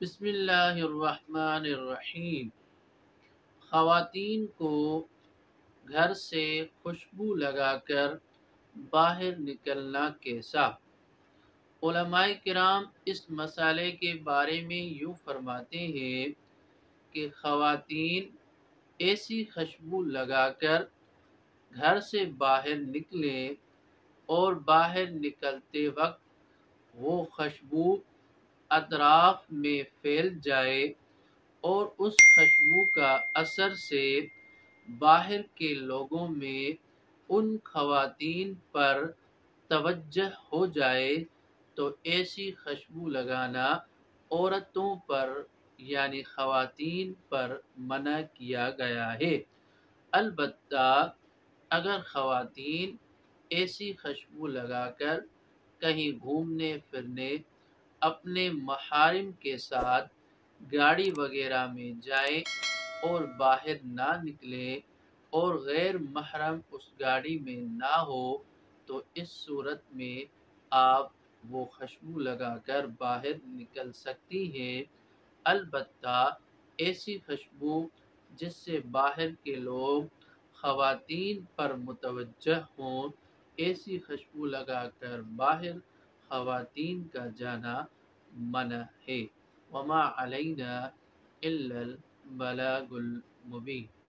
بسم اللہ الرحمن الرحیم۔ خواتین کو گھر سے خوشبو لگا کر باہر نکلنا کیسا؟ علماء کرام اس مسئلے کے بارے میں یوں فرماتے ہیں کہ خواتین ایسی خوشبو لگا کر گھر سے باہر نکلیں اور باہر نکلتے وقت وہ خوشبو اطراف میں پھیل جائے اور اس خوشبو کا اثر سے باہر کے لوگوں میں ان خواتین پر توجہ ہو جائے تو ایسی خوشبو لگانا عورتوں پر یعنی خواتین پر منع کیا گیا ہے۔ البتہ اگر خواتین ایسی خوشبو لگا کر کہیں گھومنے پھرنے اپنے محارم کے ساتھ گاڑی وغیرہ میں جائیں اور باہر نہ نکلیں اور غیر محرم اس گاڑی میں نہ ہو تو اس صورت میں آپ وہ خوشبو لگا کر باہر نکل سکتی ہیں۔ البتہ ایسی خوشبو جس سے باہر کے لوگ خواتین پر متوجہ ہوں، ایسی خوشبو لگا کر باہر خواتین کا جانا منع ہے۔ وما علینا الا البلاغ المبین۔